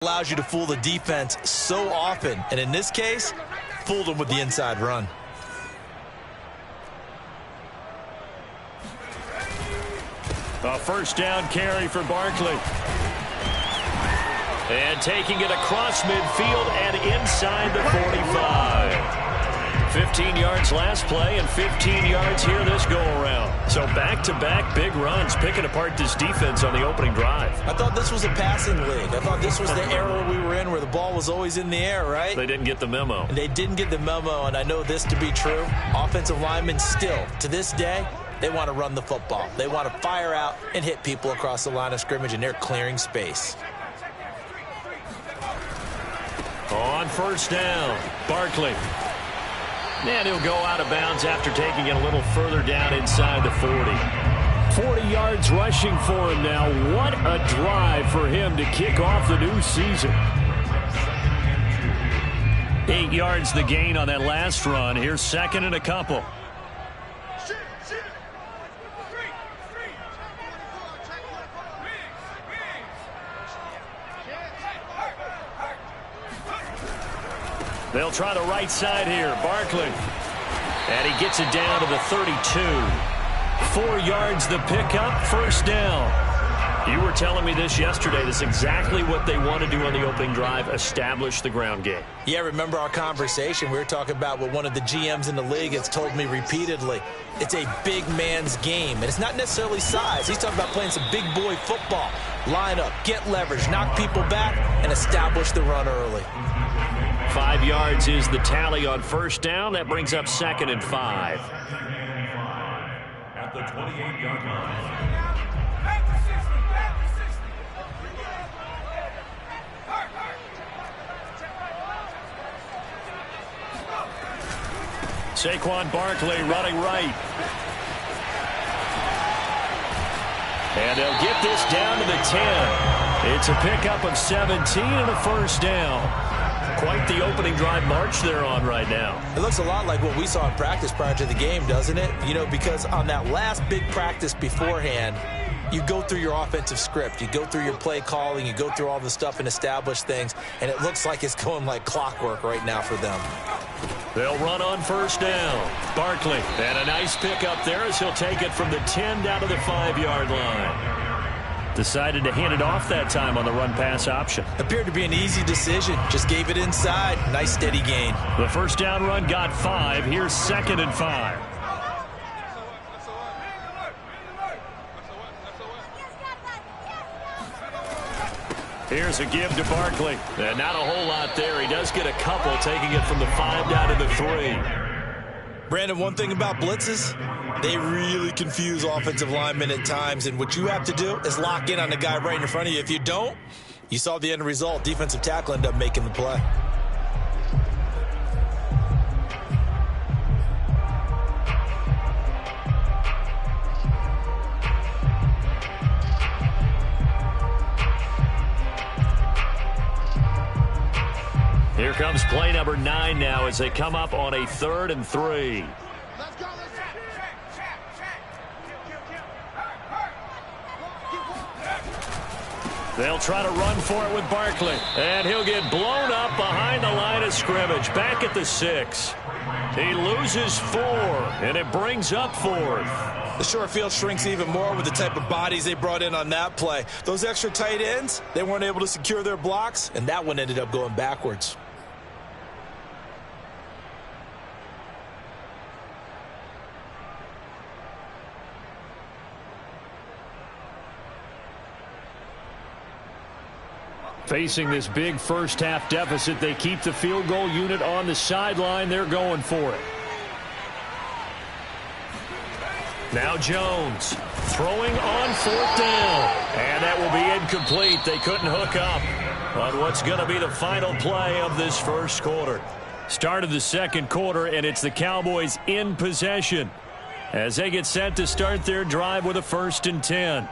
Allows you to fool the defense so often, and in this case, fooled them with the inside run. A first down carry for Barkley. And taking it across midfield and inside the 45. 15 yards last play and 15 yards here this go-around. So back-to-back big runs, picking apart this defense on the opening drive. I thought this was a passing league. I thought this was the era we were in where the ball was always in the air, right? They didn't get the memo. And they didn't get the memo, and I know this to be true. Offensive linemen still, to this day, they want to run the football. They want to fire out and hit people across the line of scrimmage, and they're clearing space. On first down, Barkley. And he'll go out of bounds after taking it a little further down inside the 40. 40 yards rushing for him now. What a drive for him to kick off the new season. 8 yards the gain on that last run. Here's second and a couple. They'll try the right side here. Barkley. And he gets it down to the 32. 4 yards the pickup. First down. You were telling me this yesterday. This is exactly what they want to do on the opening drive. Establish the ground game. Yeah, remember our conversation? We were talking about what one of the GMs in the league has told me repeatedly. It's a big man's game. And it's not necessarily size. He's talking about playing some big boy football. Line up, get leverage, knock people back, and establish the run early. 5 yards is the tally on first down. That brings up second and 5. At the 28-yard line. Saquon Barkley running right. And they'll get this down to the 10. It's a pickup of 17 and a first down. Quite the opening drive march they're on right now. It looks a lot like what we saw in practice prior to the game, doesn't it? You know, because on that last big practice beforehand, you go through your offensive script. You go through your play calling. You go through all the stuff and establish things. And it looks like it's going like clockwork right now for them. They'll run on first down. Barkley. And a nice pickup there as he'll take it from the 10 down to the 5-yard line. Decided to hand it off that time on the run-pass option. Appeared to be an easy decision. Just gave it inside. Nice steady gain. The first down run got 5. Here's second and 5. Here's a give to Barkley. And not a whole lot there. He does get a couple, taking it from the 5 down to the 3. Brandon, one thing about blitzes, they really confuse offensive linemen at times, and what you have to do is lock in on the guy right in front of you. If you don't, you saw the end result. Defensive tackle ended up making the play. Here comes play number 9 now as they come up on a 3rd and 3. They'll try to run for it with Barkley. And he'll get blown up behind the line of scrimmage. Back at the 6. He loses 4, and it brings up 4th. The short field shrinks even more with the type of bodies they brought in on that play. Those extra tight ends, they weren't able to secure their blocks, and that one ended up going backwards. Facing this big first-half deficit, they keep the field goal unit on the sideline. They're going for it. Now Jones throwing on 4th down. And that will be incomplete. They couldn't hook up on what's going to be the final play of this first quarter. Start of the second quarter, and it's the Cowboys in possession as they get set to start their drive with a 1st and 10.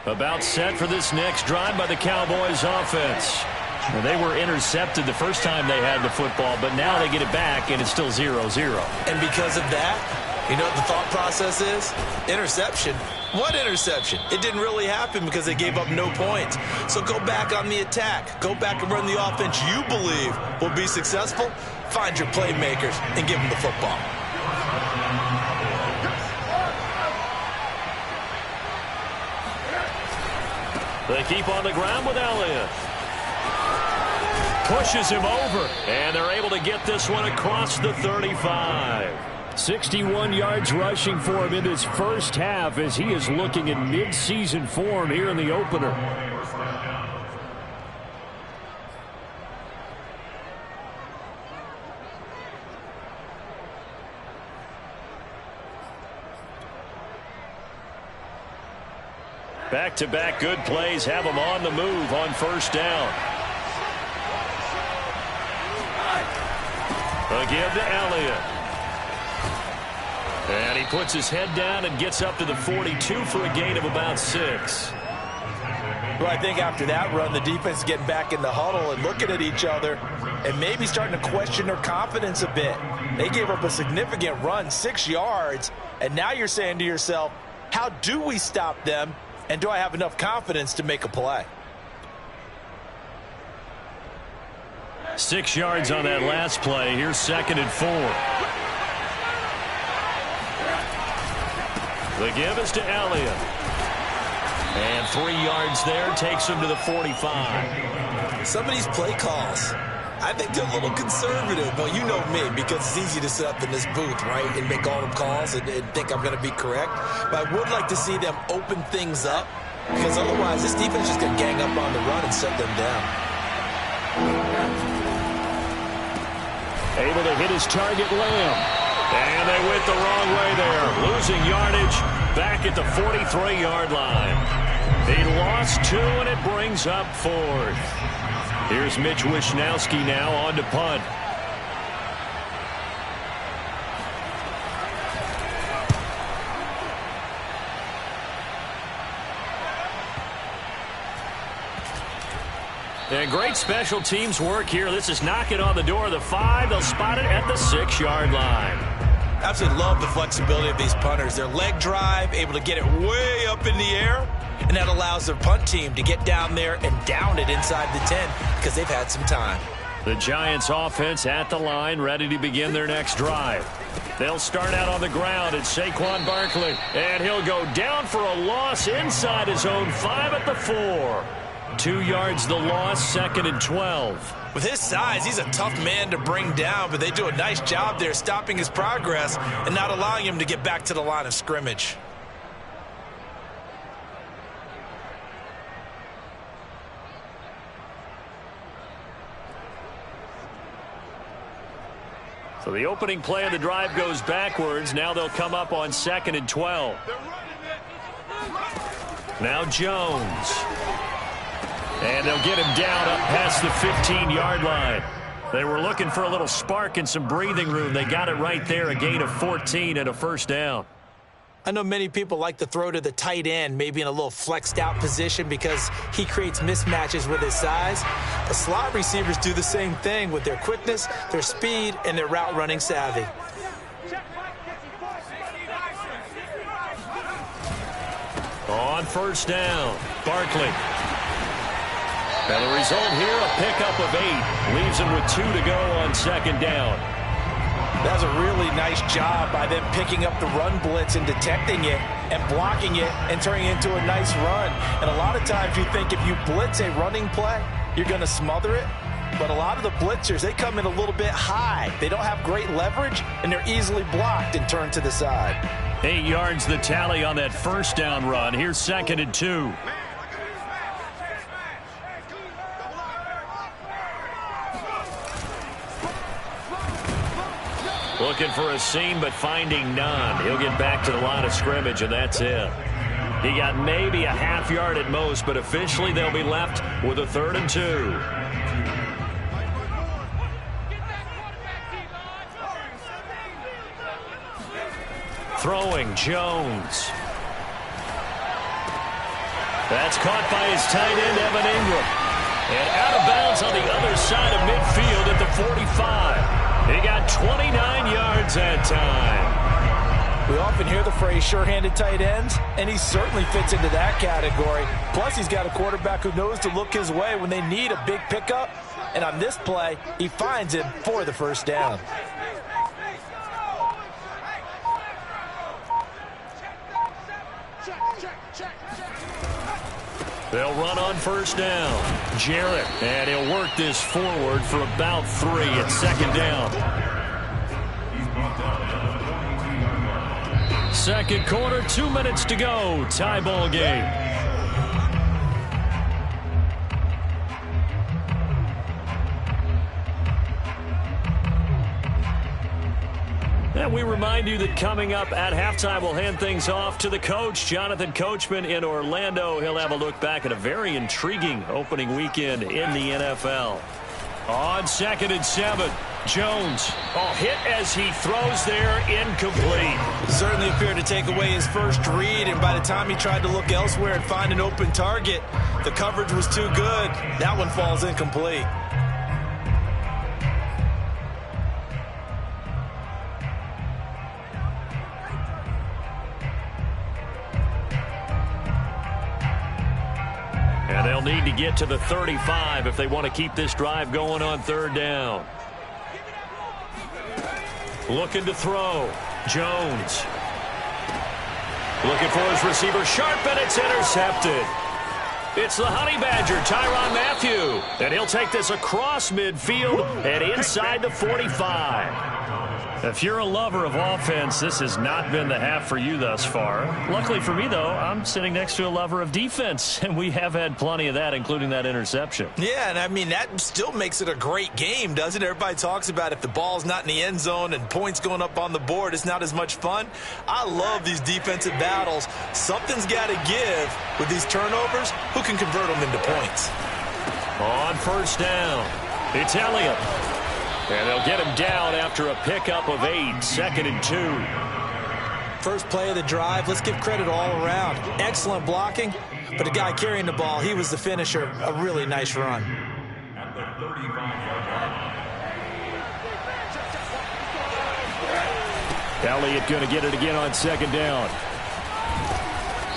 About set for this next drive by the Cowboys offense. Well, they were intercepted the first time they had the football, but now they get it back, and it's still 0-0. And because of that, you know what the thought process is? Interception. What interception? It didn't really happen because they gave up no points. So go back on the attack. Go back and run the offense you believe will be successful. Find your playmakers and give them the football. They keep on the ground with Elliott. Pushes him over, and they're able to get this one across the 35. 61 yards rushing for him in his first half as he is looking in mid-season form here in the opener. Back-to-back good plays have him on the move on first down. A give to Elliott. And he puts his head down and gets up to the 42 for a gain of about 6. Well, I think after that run, the defense is getting back in the huddle and looking at each other and maybe starting to question their confidence a bit. They gave up a significant run, 6 yards, and now you're saying to yourself, how do we stop them? And do I have enough confidence to make a play? 6 yards on that last play. Here's 2nd and 4. The give is to Elliott. And 3 yards there takes him to the 45. Some of these play calls, I think they're a little conservative, but you know me, because it's easy to sit up in this booth, right, and make all the calls and think I'm going to be correct. But I would like to see them open things up, because otherwise this defense is just going to gang up on the run and shut them down. Able to hit his target, Lamb. And they went the wrong way there. Losing yardage back at the 43-yard line. He lost 2, and it brings up 4th. Here's Mitch Wishnowski now on to punt. And great special teams work here. This is knocking on the door of the 5. They'll spot it at the 6-yard line. Absolutely love the flexibility of these punters. Their leg drive, able to get it way up in the air, and that allows their punt team to get down there and down it inside the 10 because they've had some time. The Giants offense at the line, ready to begin their next drive. They'll start out on the ground. It's Saquon Barkley, and he'll go down for a loss inside his own 5 at the 4. 2 yards the loss, 2nd and 12. With his size, he's a tough man to bring down, but they do a nice job there stopping his progress and not allowing him to get back to the line of scrimmage. So the opening play of the drive goes backwards. Now they'll come up on 2nd and 12. Now Jones. And they'll get him down up past the 15-yard line. They were looking for a little spark and some breathing room. They got it right there, a gain of 14 and a first down. I know many people like to throw to the tight end, maybe in a little flexed out position because he creates mismatches with his size. The slot receivers do the same thing with their quickness, their speed, and their route running savvy. On first down, Barkley. And the result here, a pickup of 8. Leaves him with 2 to go on 2nd down. That's a really nice job by them picking up the run blitz and detecting it and blocking it and turning it into a nice run. And a lot of times you think if you blitz a running play, you're going to smother it. But a lot of the blitzers, they come in a little bit high. They don't have great leverage, and they're easily blocked and turned to the side. 8 yards the tally on that first down run. Here's 2nd and 2. Looking for a seam, but finding none. He'll get back to the line of scrimmage, and that's it. He got maybe a half yard at most, but officially they'll be left with a 3rd and 2. Throwing Jones. That's caught by his tight end, Evan Ingram. And out of bounds on the other side of midfield at the 45. He got 29 yards that time. We often hear the phrase sure-handed tight ends, and he certainly fits into that category. Plus, he's got a quarterback who knows to look his way when they need a big pickup. And on this play, he finds him for the first down. They'll run on first down. Jarrett, and he'll work this forward for about 3 at second down. Second quarter, 2 minutes to go. Tie ball game. And we remind you that coming up at halftime, we'll hand things off to the coach, Jonathan Coachman in Orlando. He'll have a look back at a very intriguing opening weekend in the NFL. On 2nd and 7, Jones. Hit as he throws there, incomplete. Certainly appeared to take away his first read, and by the time he tried to look elsewhere and find an open target, the coverage was too good. That one falls incomplete. And they'll need to get to the 35 if they want to keep this drive going on 3rd down. Looking to throw. Jones. Looking for his receiver. Sharp, and it's intercepted. It's the Honey Badger, Tyrann Mathieu. And he'll take this across midfield and inside the 45. If you're a lover of offense, this has not been the half for you thus far. Luckily for me, though, I'm sitting next to a lover of defense, and we have had plenty of that, including that interception. Yeah, and I mean, that still makes it a great game, doesn't it? Everybody talks about if the ball's not in the end zone and points going up on the board, it's not as much fun. I love these defensive battles. Something's got to give with these turnovers. Who can convert them into points? On first down, it's Elliott. And they'll get him down after a pickup of 8, 2nd and 2. First play of the drive, let's give credit all around. Excellent blocking, but the guy carrying the ball, he was the finisher. A really nice run. At the 35-yard line. Elliott going to get it again on 2nd down.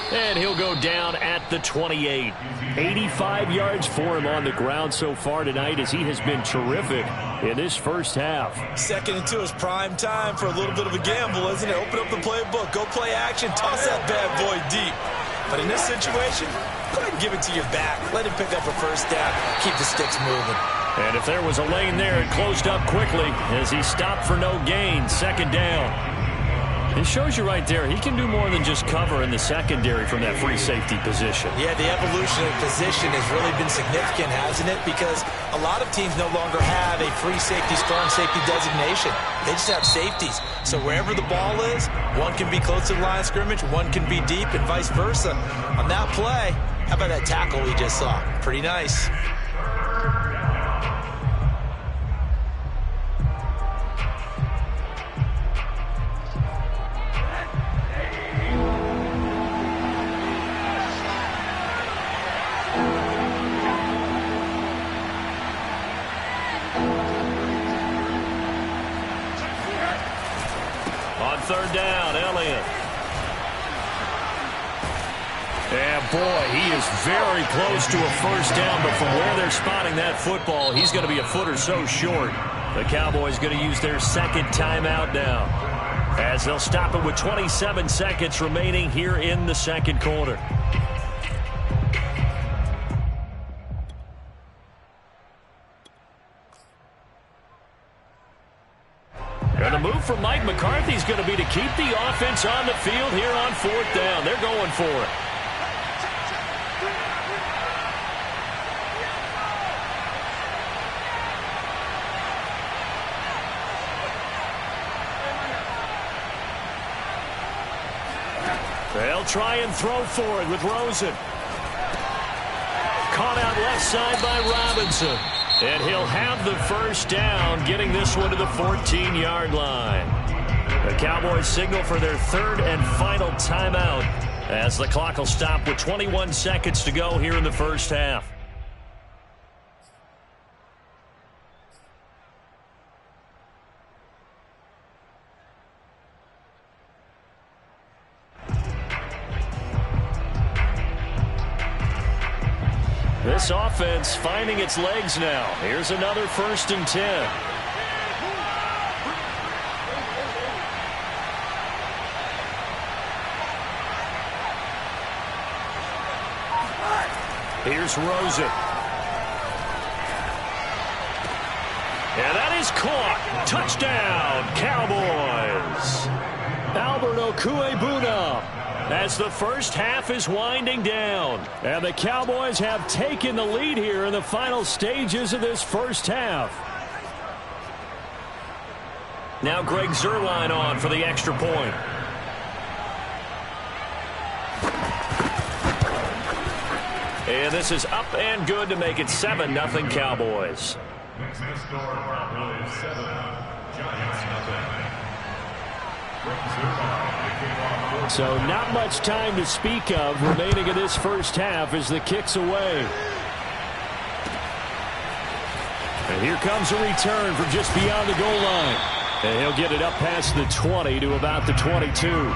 And he'll go down at the 28. 85 yards for him on the ground so far tonight as he has been terrific in this first half. 2nd and 2 is prime time for a little bit of a gamble, isn't it? Open up the playbook, go play action, toss that bad boy deep. But in this situation, go ahead and give it to your back. Let him pick up a first down, keep the sticks moving. And if there was a lane there, it closed up quickly as he stopped for no gain. 2nd down. It shows you right there, he can do more than just cover in the secondary from that free safety position. Yeah, the evolution of position has really been significant, hasn't it? Because a lot of teams no longer have a free safety, strong safety designation. They just have safeties. So wherever the ball is, one can be close to the line of scrimmage, one can be deep, and vice versa. On that play, how about that tackle we just saw? Pretty nice. On 3rd down, Elliott. And boy, he is very close to a first down, but from where they're spotting that football, he's going to be a foot or so short. The Cowboys going to use their 2nd timeout now, as they'll stop it with 27 seconds remaining here in the 2nd quarter. And the move from Mike McCarthy is going to be to keep the offense on the field here on 4th down. They're going for it. They'll try and throw for it with Rosen. Caught out left side by Robinson. And he'll have the first down, getting this one to the 14-yard line. The Cowboys signal for their 3rd and final timeout as the clock will stop with 21 seconds to go here in the first half. This offense finding its legs now. Here's another 1st and 10. Here's Rosen. And that is caught. Touchdown, Cowboys. Albert Okuebuna, as the first half is winding down. And the Cowboys have taken the lead here in the final stages of this first half. Now Greg Zuerlein on for the extra point. And this is up and good to make it 7-0 Cowboys. Next to score, Cowboys 7, Giants 0. So not much time to speak of remaining in this first half as the kick's away. And here comes a return from just beyond the goal line. And he'll get it up past the 20 to about the 22.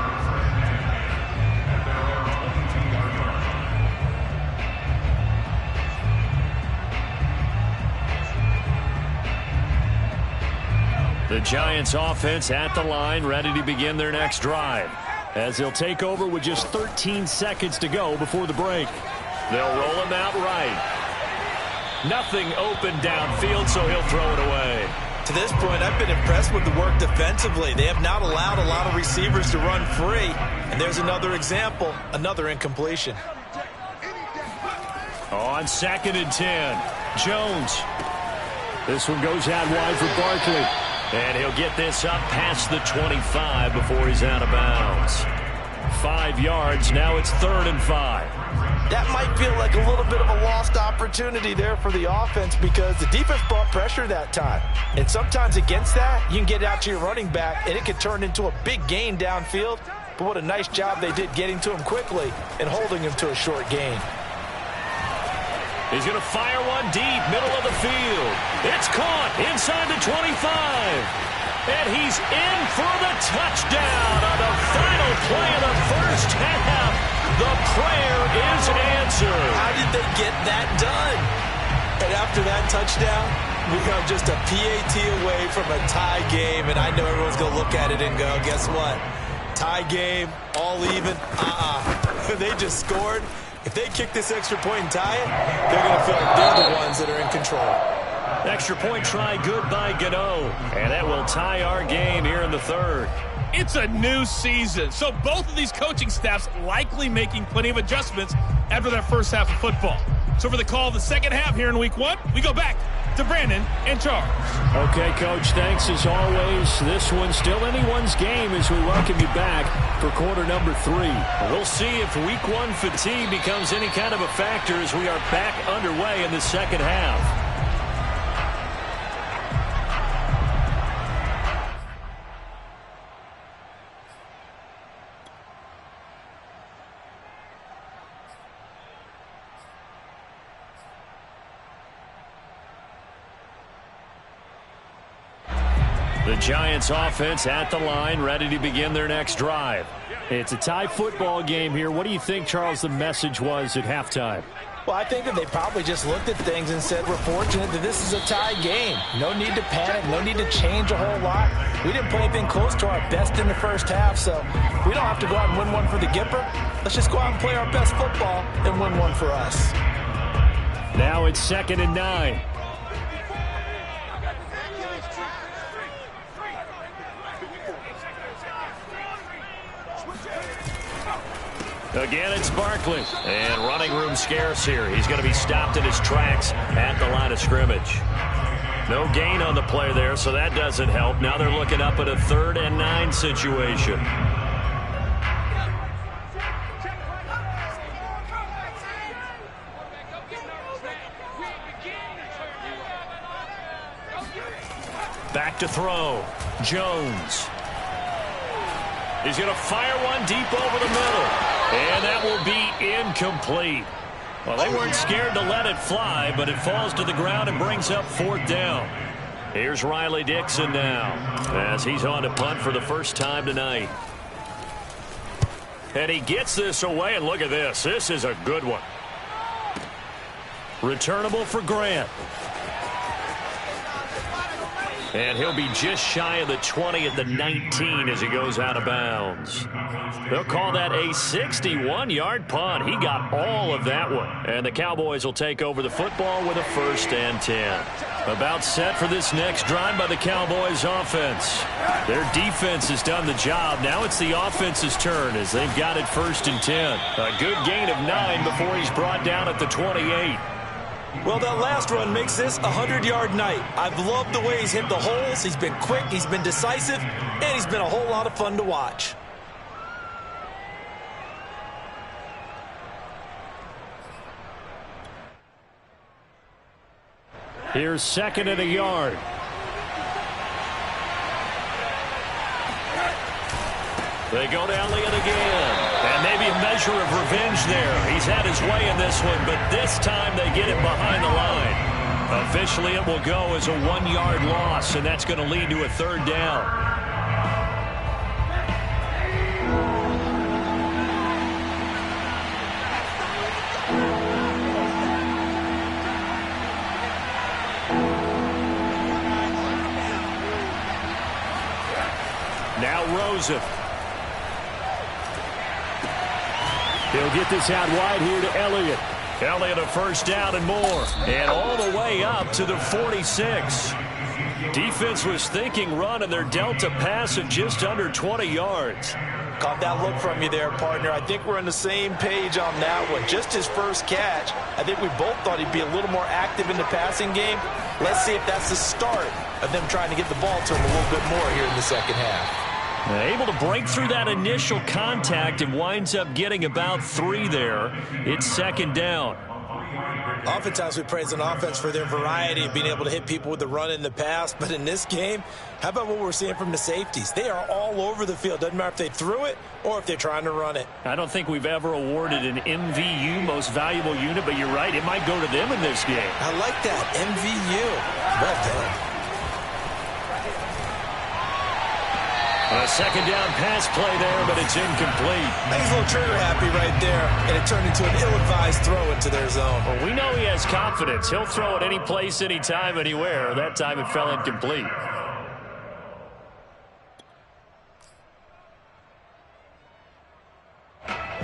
The Giants offense at the line, ready to begin their next drive, as they'll take over with just 13 seconds to go before the break. They'll roll him out right. Nothing open downfield, so he'll throw it away. To this point, I've been impressed with the work defensively. They have not allowed a lot of receivers to run free. And there's another example, another incompletion. On 2nd and 10, Jones. This one goes out wide for Barkley. And he'll get this up past the 25 before he's out of bounds. 5 yards, now it's 3rd and 5. That might feel like a little bit of a lost opportunity there for the offense because the defense brought pressure that time. And sometimes against that, you can get out to your running back, and it can turn into a big gain downfield. But what a nice job they did getting to him quickly and holding him to a short gain. He's going to fire one deep, middle of the field. It's caught inside the 25. And he's in for the touchdown on the final play of the first half. The prayer is answered. How did they get that done? And after that touchdown, we are just a PAT away from a tie game. And I know everyone's going to look at it and go, guess what? Tie game, all even. They just scored. If they kick this extra point and tie it, they're going to feel like they're the ones that are in control. Extra point try good by Gano. And that will tie our game here in the 3rd. It's a new season, so both of these coaching staffs likely making plenty of adjustments after their first half of football. So for the call of the second half here in Week 1, we go back to Brandon and Charles. Okay, Coach, thanks as always. This one's still anyone's game as we welcome you back for quarter number 3. We'll see if Week 1 fatigue becomes any kind of a factor as we are back underway in the second half. The Giants offense at the line, ready to begin their next drive. It's a tie football game here. What do you think, Charles, the message was at halftime? Well, I think that they probably just looked at things and said, we're fortunate that this is a tie game. No need to panic, no need to change a whole lot. We didn't play anything close to our best in the first half, so we don't have to go out and win one for the Gipper. Let's just go out and play our best football and win one for us. Now it's 2nd and 9. Again, it's Barkley. And running room scarce here. He's going to be stopped in his tracks at the line of scrimmage. No gain on the play there, so that doesn't help. Now they're looking up at a 3rd and 9 situation. Back to throw. Jones. He's going to fire one deep over the middle. And that will be incomplete. Well, they weren't scared to let it fly, but it falls to the ground and brings up 4th down. Here's Riley Dixon now as he's on to punt for the first time tonight. And he gets this away, and look at this. This is a good one. Returnable for Grant. And he'll be just shy of the 20 at the 19 as he goes out of bounds. They'll call that a 61-yard punt. He got all of that one. And the Cowboys will take over the football with a 1st and 10. About set for this next drive by the Cowboys offense. Their defense has done the job. Now it's the offense's turn as they've got it 1st and 10. A good gain of 9 before he's brought down at the 28. Well, that last run makes this a 100-yard night. I've loved the way he's hit the holes. He's been quick, he's been decisive, and he's been a whole lot of fun to watch. Here's 2nd and a yard. They go to Elliott again. And maybe a measure of revenge there. He's had his way in this one, but this time they get him behind the line. Officially, it will go as a 1-yard loss, and that's going to lead to a 3rd down. Now Rosen. He'll get this out wide here to Elliott. Elliott a 1st down and more. And all the way up to the 46. Defense was thinking run, and they're dealt a pass of just under 20 yards. Caught that look from you there, partner. I think we're on the same page on that one. Just his first catch. I think we both thought he'd be a little more active in the passing game. Let's see if that's the start of them trying to get the ball to him a little bit more here in the second half. Able to break through that initial contact and winds up getting about 3 there. It's 2nd down. Oftentimes we praise an offense for their variety of being able to hit people with the run in the pass. But in this game, how about what we're seeing from the safeties? They are all over the field. Doesn't matter if they threw it or if they're trying to run it. I don't think we've ever awarded an MVU, most valuable unit, but you're right. It might go to them in this game. I like that. MVU. Well done. A 2nd down pass play there, but it's incomplete. He's a little trigger happy right there, and it turned into an ill-advised throw into their zone. Well, we know he has confidence. He'll throw it any place, anytime, anywhere. That time it fell incomplete.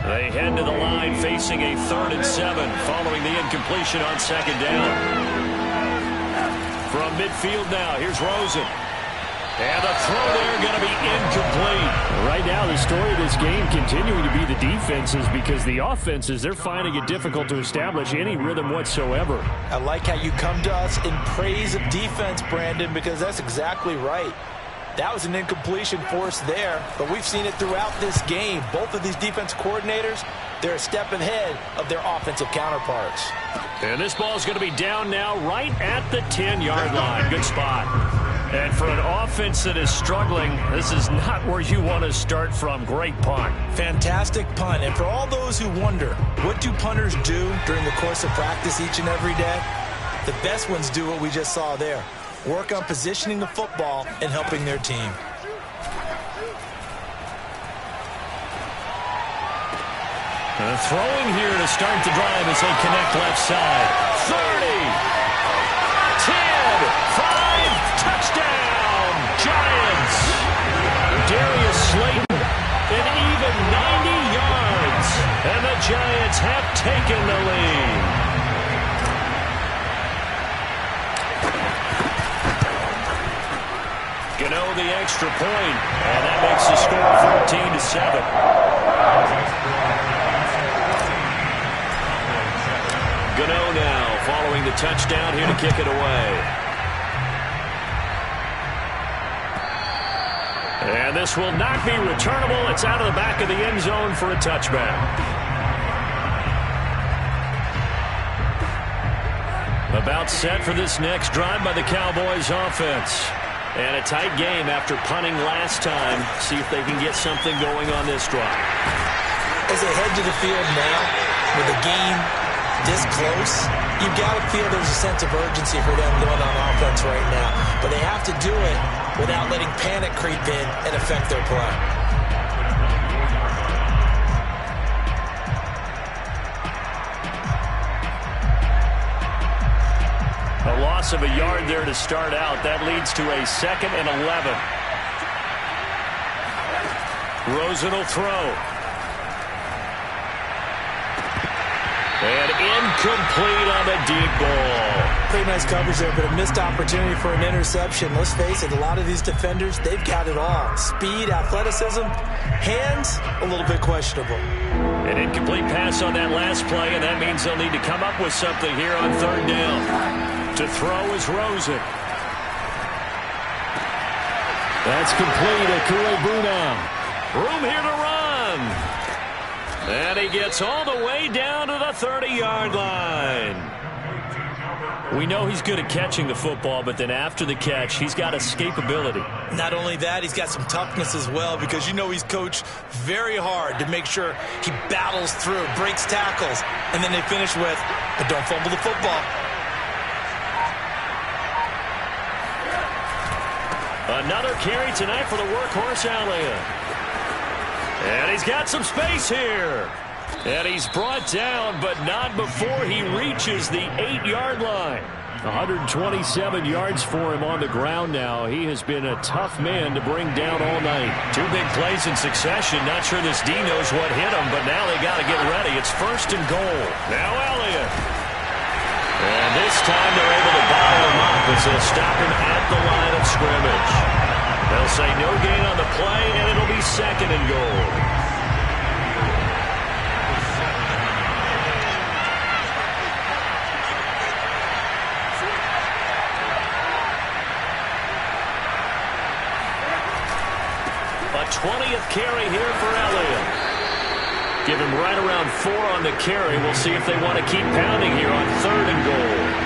They head to the line facing a 3rd and 7 following the incompletion on 2nd down. From midfield now, here's Rosen. And the throw there going to be incomplete. Right now, the story of this game continuing to be the defenses, because the offenses, they're finding it difficult to establish any rhythm whatsoever. I like how you come to us in praise of defense, Brandon, because that's exactly right. That was an incompletion forced there, but we've seen it throughout this game. Both of these defense coordinators, they're a step ahead of their offensive counterparts. And this ball is going to be down now right at the 10-yard line. Good spot. And for an offense that is struggling, this is not where you want to start from. Great punt. Fantastic punt. And for all those who wonder, what do punters do during the course of practice each and every day? The best ones do what we just saw there. Work on positioning the football and helping their team. Throwing here to start the drive as they connect left side. 30, 10, 5, touchdown, Giants. Darius Slayton, an even 90 yards, and the Giants have taken the lead. Gano the extra point, and that makes the score 14-7. Gano now following the touchdown here to kick it away. And this will not be returnable. It's out of the back of the end zone for a touchback. About set for this next drive by the Cowboys offense. And a tight game after punting last time. See if they can get something going on this drive. As they head to the field now, with the game this close, you've got to feel there's a sense of urgency for them going on offense right now. But they have to do it without letting panic creep in and affect their play. A loss of a yard there to start out. That leads to a 2nd and 11. Rosen will throw. And incomplete on the deep ball. Pretty nice coverage there, but a missed opportunity for an interception. Let's face it, a lot of these defenders, they've got it all. Speed, athleticism, hands, a little bit questionable. An incomplete pass on that last play, and that means they'll need to come up with something here on 3rd down. To throw is Rosen. That's complete. Akure now. Room here to run. And he gets all the way down to the 30-yard line. We know he's good at catching the football, but then after the catch, he's got escapability. Not only that, he's got some toughness as well, because you know he's coached very hard to make sure he battles through, breaks tackles, and then they finish with, but don't fumble the football. Another carry tonight for the workhorse Elliott. And he's got some space here. And he's brought down, but not before he reaches the 8-yard line. 127 yards for him on the ground now. He has been a tough man to bring down all night. 2 big plays in succession. Not sure this D knows what hit him, but now they got to get ready. It's 1st and goal. Now Elliott. And this time they're able to bottle him up as they'll stop him at the line of scrimmage. They'll say no gain on the play, and it'll be 2nd and goal. A 20th carry here for Elliott. Give him right around 4 on the carry. We'll see if they want to keep pounding here on 3rd and goal.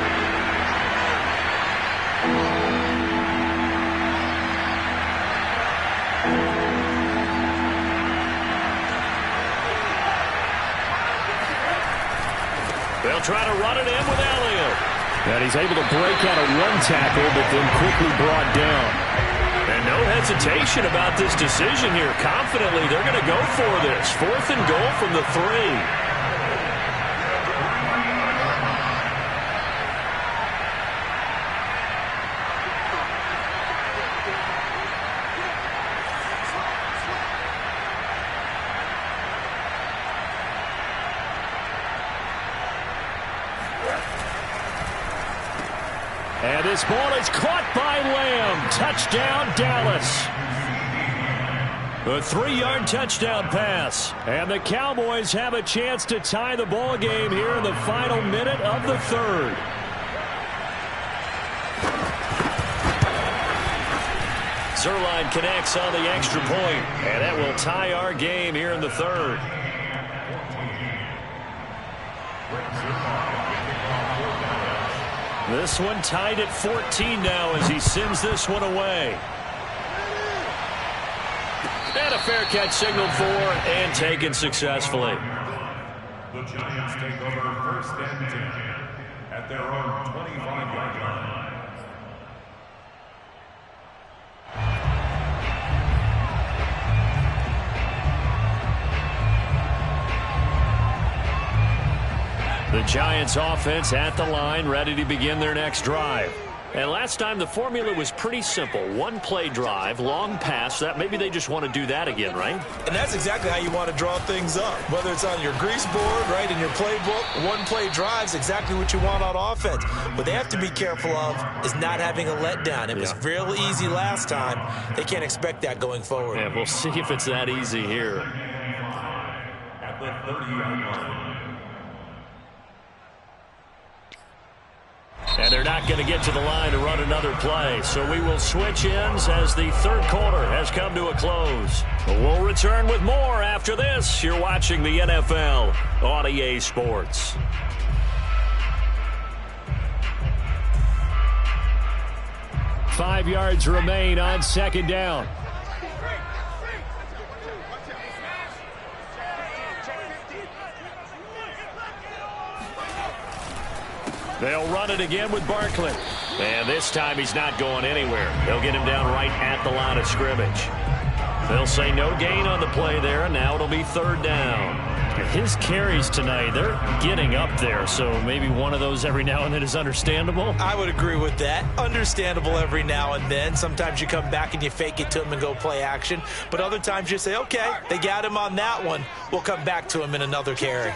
They'll try to run it in with Elliott. And he's able to break out a run tackle, but then quickly brought down. And no hesitation about this decision here. Confidently, they're going to go for this. 4th and goal from the 3. And this ball is caught by Lamb. Touchdown, Dallas. A 3-yard touchdown pass. And the Cowboys have a chance to tie the ball game here in the final minute of the 3rd. Zerline connects on the extra point, and that will tie our game here in the 3rd. This one tied at 14 now as he sends this one away. And a fair catch signaled for and taken successfully. The Giants take over 1st and 10 at their own 25-yard line. The Giants offense at the line, ready to begin their next drive. And last time the formula was pretty simple. 1-play drive, long pass. That maybe they just want to do that again, right? And that's exactly how you want to draw things up. Whether it's on your grease board, right, in your playbook, 1-play drive's exactly what you want on offense. What they have to be careful of is not having a letdown. It was real easy last time. They can't expect that going forward. Yeah, we'll see if it's that easy here. At the 30-yard line. And they're not going to get to the line to run another play. So we will switch ends as the 3rd quarter has come to a close. We'll return with more after this. You're watching the NFL on EA Sports. 5 yards remain on second down. They'll run it again with Barkley. And this time he's not going anywhere. They'll get him down right at the line of scrimmage. They'll say no gain on the play there, and now it'll be third down. His carries tonight, they're getting up there, so maybe one of those every now and then is understandable. I would agree with that. Understandable every now and then. Sometimes you come back and you fake it to him and go play action. But other times you say, okay, they got him on that one. We'll come back to him in another carry.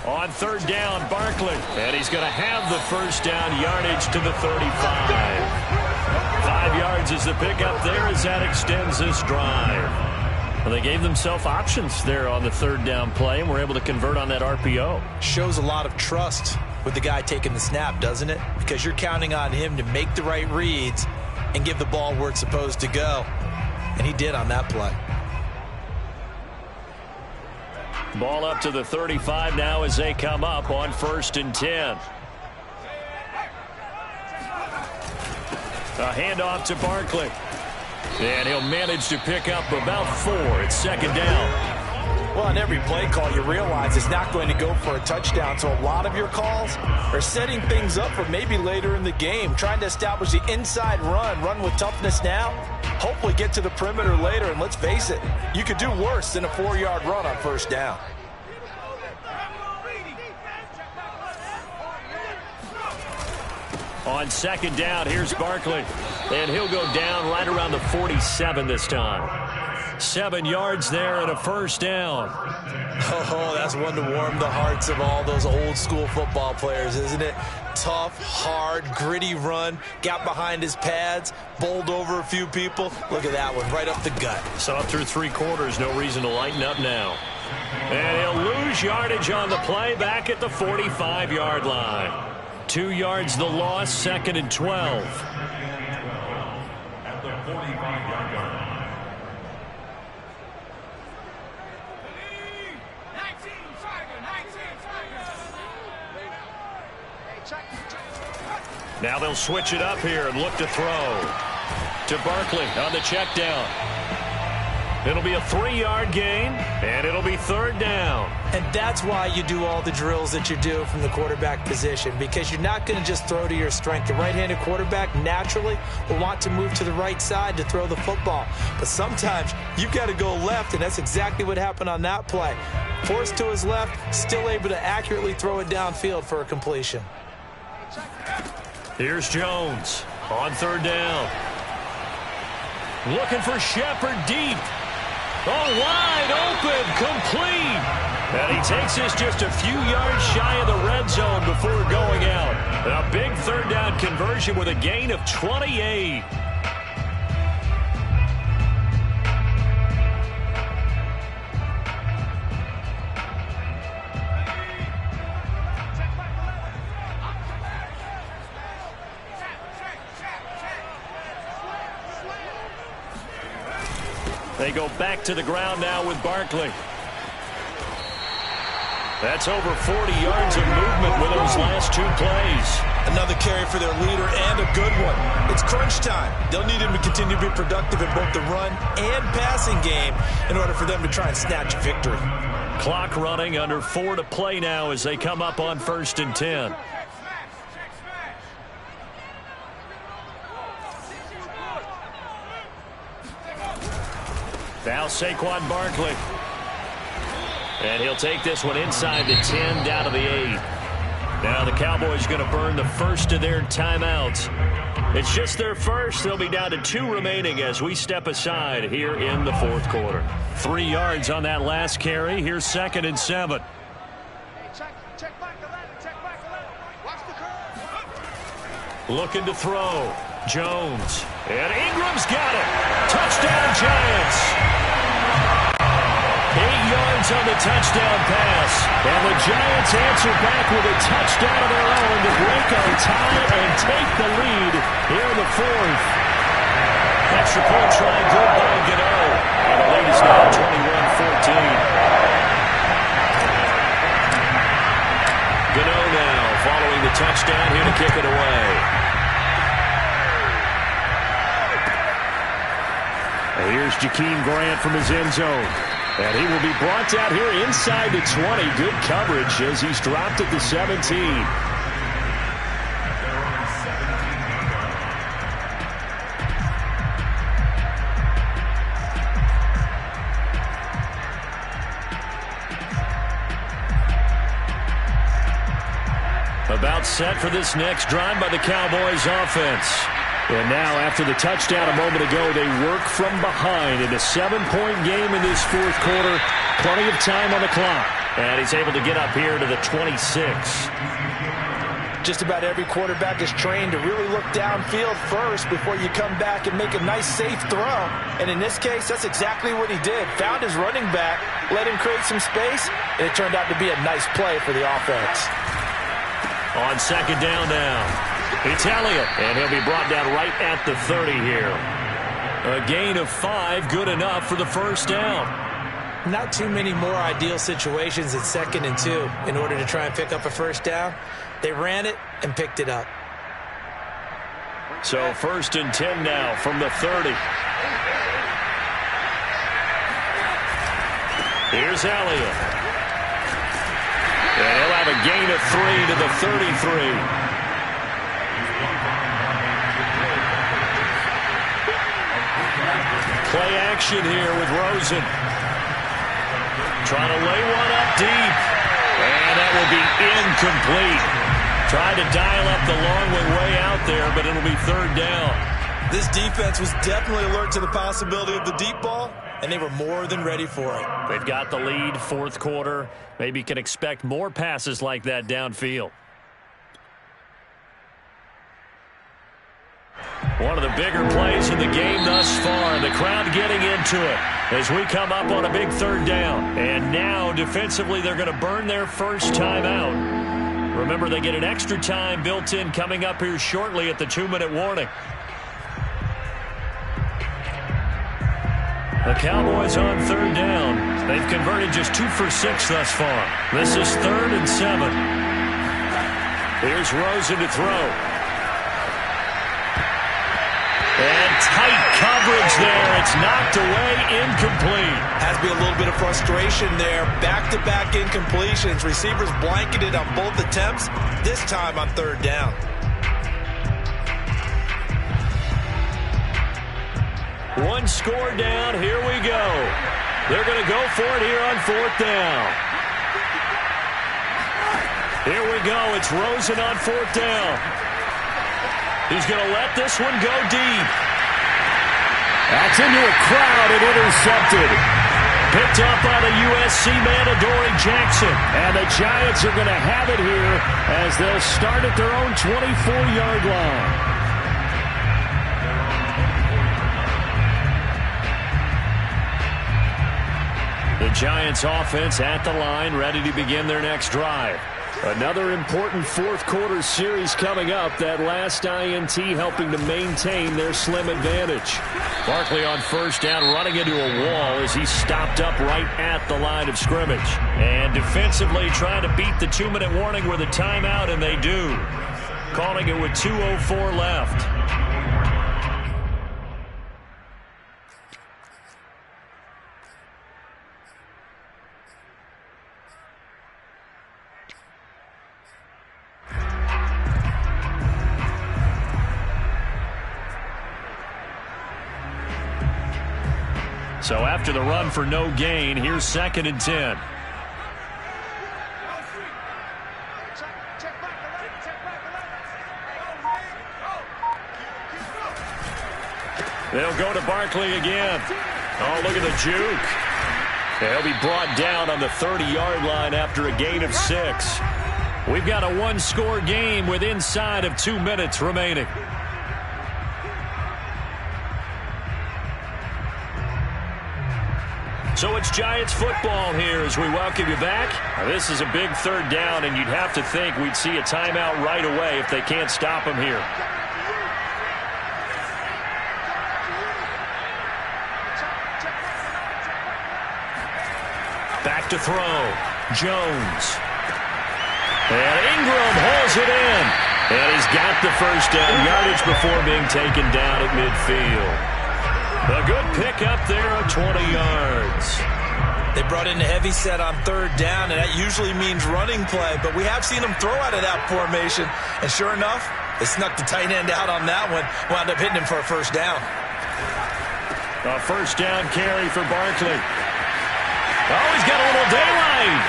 On third down, Barkley. And he's going to have the first down yardage to the 35. 5 yards is the pickup there as that extends this drive. Well, they gave themselves options there on the third down play and were able to convert on that RPO. Shows a lot of trust with the guy taking the snap, doesn't it? Because you're counting on him to make the right reads and give the ball where it's supposed to go. And he did on that play. Ball up to the 35 now as they come up on 1st and 10. A handoff to Barkley. And he'll manage to pick up about 4. It's second down. Well, on every play call, you realize it's not going to go for a touchdown. So a lot of your calls are setting things up for maybe later in the game, trying to establish the inside run with toughness now. Hopefully get to the perimeter later, and let's face it, you could do worse than a 4-yard run on first down. On second down, here's Barkley. And he'll go down right around the 47 this time. 7 yards there and a first down. Oh, that's one to warm the hearts of all those old school football players, isn't it? Tough, hard, gritty run. Got behind his pads, bowled over a few people. Look at that one, right up the gut. So up through 3 quarters, no reason to lighten up now. And he'll lose yardage on the play back at the 45-yard line. 2 yards the loss, 2nd and 12. At the 45-yard line. Now they'll switch it up here and look to throw. To Barkley on the check down. It'll be a 3-yard gain, and it'll be third down. And that's why you do all the drills that you do from the quarterback position, because you're not going to just throw to your strength. The right-handed quarterback naturally will want to move to the right side to throw the football. But sometimes you've got to go left, and that's exactly what happened on that play. Forced to his left, still able to accurately throw it downfield for a completion. Here's Jones on third down. Looking for Shepard deep. Oh, wide open, complete. And he takes this just a few yards shy of the red zone before going out. A big third down conversion with a gain of 28. They go back to the ground now with Barkley. That's over 40 yards of movement with those last 2 plays. Another carry for their leader and a good one. It's crunch time. They'll need him to continue to be productive in both the run and passing game in order for them to try and snatch a victory. Clock running, under 4 to play now as they come up on 1st and 10. Now Saquon Barkley. And he'll take this one inside the 10, down to the 8. Now the Cowboys going to burn the first of their timeouts. It's just their first. They'll be down to 2 remaining as we step aside here in the 4th quarter. 3 yards on that last carry. Here's 2nd and 7. Looking to throw. Jones. And Ingram's got it. Touchdown Giants. 8 yards on the touchdown pass. And the Giants answer back with a touchdown of their own to break on tie and take the lead here in the 4th. Extra point try good by Gano. And the lead is now 21-14. Gano now following the touchdown, here to kick it away. And here's Jakeem Grant from his end zone. And he will be brought out here inside the 20. Good coverage as he's dropped at the 17. About set for this next drive by the Cowboys offense. And now, after the touchdown a moment ago, they work from behind in a 7-point game in this fourth quarter. Plenty of time on the clock. And he's able to get up here to the 26. Just about every quarterback is trained to really look downfield first before you come back and make a nice, safe throw. And in this case, that's exactly what he did. Found his running back, let him create some space, and it turned out to be a nice play for the offense. On second down now, it's Elliott, and he'll be brought down right at the 30 here. A gain of 5, good enough for the first down. Not too many more ideal situations at 2nd and 2 in order to try and pick up a first down. They ran it and picked it up. So 1st and 10 now from the 30. Here's Elliott. And he'll have a gain of 3 to the 33. Play action here with Rosen. Trying to lay one up deep. And that will be incomplete. Tried to dial up the long way out there, but it'll be 3rd down. This defense was definitely alert to the possibility of the deep ball, and they were more than ready for it. They've got the lead, fourth quarter. Maybe can expect more passes like that downfield. One of the bigger plays in the game thus far. The crowd getting into it as we come up on a big 3rd down. And now, defensively, they're going to burn their first time out. Remember, they get an extra time built in coming up here shortly at the 2-minute warning. The Cowboys on 3rd down. They've converted just 2 for 6 thus far. This is 3rd and 7. Here's Rosen to throw. And tight coverage there. It's knocked away, incomplete. Has to be a little bit of frustration there. Back-to-back incompletions. Receivers blanketed on both attempts, this time on 3rd down. One score down. Here we go. They're going to go for it here on 4th down. Here we go. It's Rosen on 4th down. He's going to let this one go deep. That's into a crowd and intercepted. Picked up by the USC man, Adoree Jackson. And the Giants are going to have it here as they'll start at their own 24-yard line. The Giants offense at the line, ready to begin their next drive. Another important fourth quarter series coming up. That last INT helping to maintain their slim advantage. Barkley on 1st down, running into a wall as he's stopped up right at the line of scrimmage. And defensively trying to beat the 2-minute warning with a timeout, and they do. Calling it with 2:04 left. So after the run for no gain, here's 2nd and 10. They'll go to Barkley again. Oh, look at the juke. They'll be brought down on the 30-yard line after a gain of 6. We've got a one-score game with inside of 2 minutes remaining. So it's Giants football here as we welcome you back. Now, this is a big 3rd down, and you'd have to think we'd see a timeout right away if they can't stop them here. Back to throw. Jones. And Ingram hauls it in. And he's got the first down yardage before being taken down at midfield. A good pickup there of 20 yards. They brought in a heavy set on third down, and that usually means running play. But we have seen them throw out of that formation. And sure enough, they snuck the tight end out on that one. Wound up hitting him for a first down. A first down carry for Barkley. Oh, he's got a little daylight.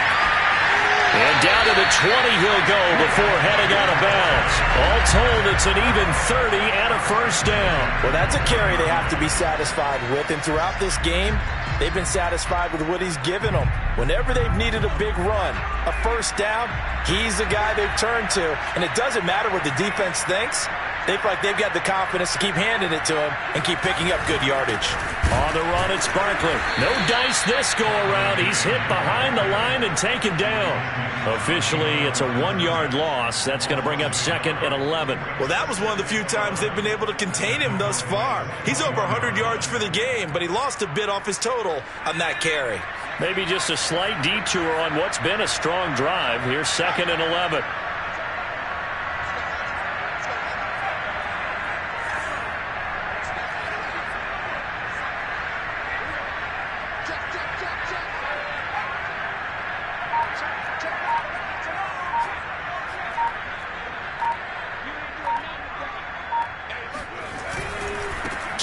And down to the 20 he'll go before heading out of bounds. All told, it's an even 30 and a first down. Well, that's a carry they have to be satisfied with. And throughout this game, they've been satisfied with what he's given them. Whenever they've needed a big run, a first down, he's the guy they've turned to. And it doesn't matter what the defense thinks. They feel like they've got the confidence to keep handing it to him and keep picking up good yardage. On the run, it's Barkley. No dice this go-around. He's hit behind the line and taken down. Officially, it's a 1-yard loss. That's going to bring up second and 11. Well, that was one of the few times they've been able to contain him thus far. He's over 100 yards for the game, but he lost a bit off his total on that carry. Maybe just a slight detour on what's been a strong drive. Here's second and 11.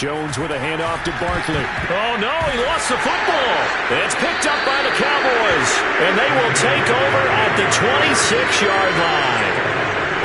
Jones with a handoff to Barkley. Oh, no, he lost the football. It's picked up by the Cowboys, and they will take over at the 26-yard line.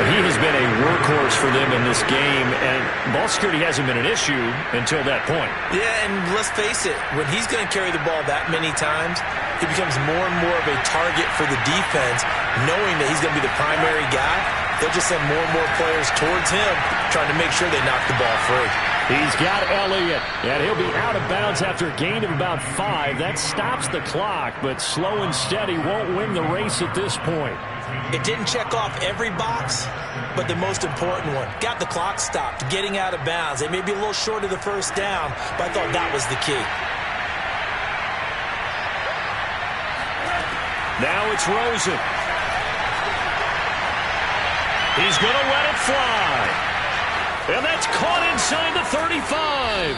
He has been a workhorse for them in this game, and ball security hasn't been an issue until that point. Yeah, and let's face it, when he's going to carry the ball that many times, he becomes more and more of a target for the defense, knowing that he's going to be the primary guy. They'll just send more and more players towards him, trying to make sure they knock the ball free. He's got Elliott, and he'll be out of bounds after a gain of about 5. That stops the clock, but slow and steady won't win the race at this point. It didn't check off every box, but the most important one. Got the clock stopped, getting out of bounds. They may be a little short of the first down, but I thought that was the key. Now it's Rosen. He's going to let it fly. And that's caught inside the 35.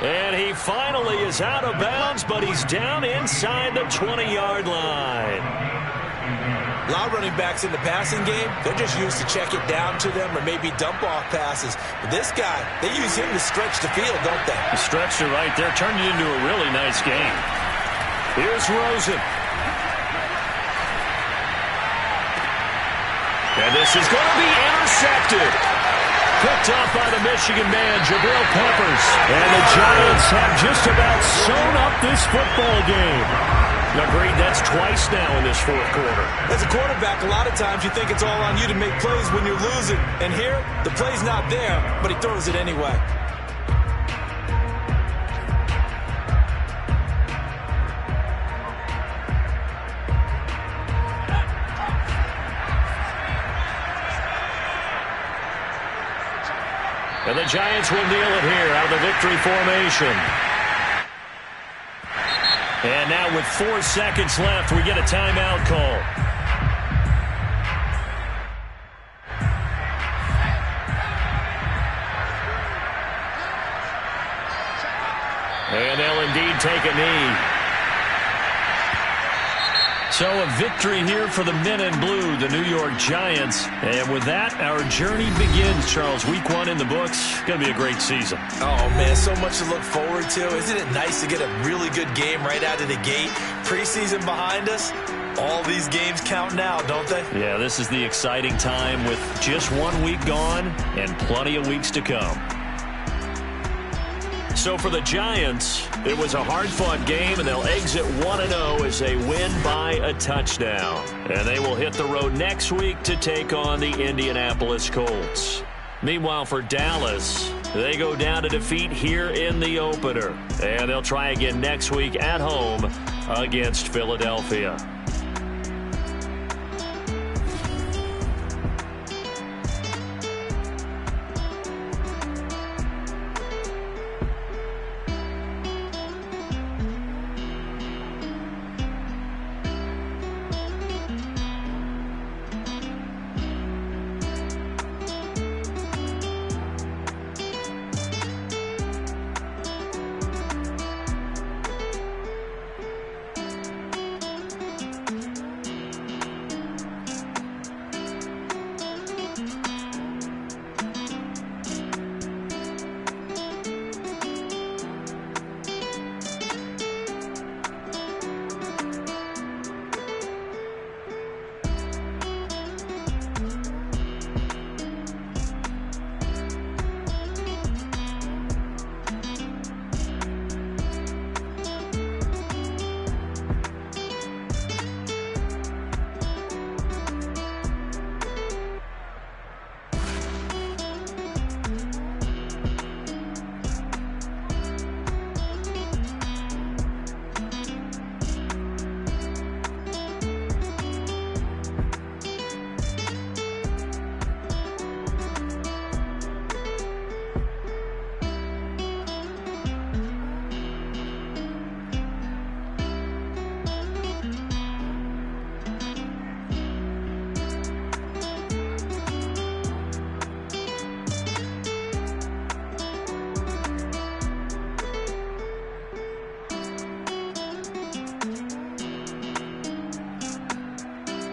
And he finally is out of bounds, but he's down inside the 20-yard line. A lot of running backs in the passing game, they're just used to check it down to them or maybe dump-off passes. But this guy, they use him to stretch the field, don't they? The stretch to right there turned it into a really nice game. Here's Rosen. And this is going to be intercepted. Picked off by the Michigan man, Jabril Peppers. And the Giants have just about sewn up this football game. Agreed, that's twice now in this fourth quarter. As a quarterback, a lot of times you think it's all on you to make plays when you're losing. And here, the play's not there, but he throws it anyway. And the Giants will kneel it here out of the victory formation. And now with 4 seconds left, we get a timeout call. And they'll indeed take a knee. So a victory here for the men in blue, the New York Giants. And with that, our journey begins, Charles. Week 1 in the books. Going to be a great season. Oh, man, so much to look forward to. Isn't it nice to get a really good game right out of the gate? Preseason behind us. All these games count now, don't they? Yeah, this is the exciting time with just 1 week gone and plenty of weeks to come. So for the Giants, it was a hard-fought game, and they'll exit 1-0 as they win by a touchdown. And they will hit the road next week to take on the Indianapolis Colts. Meanwhile, for Dallas, they go down to defeat here in the opener. And they'll try again next week at home against Philadelphia.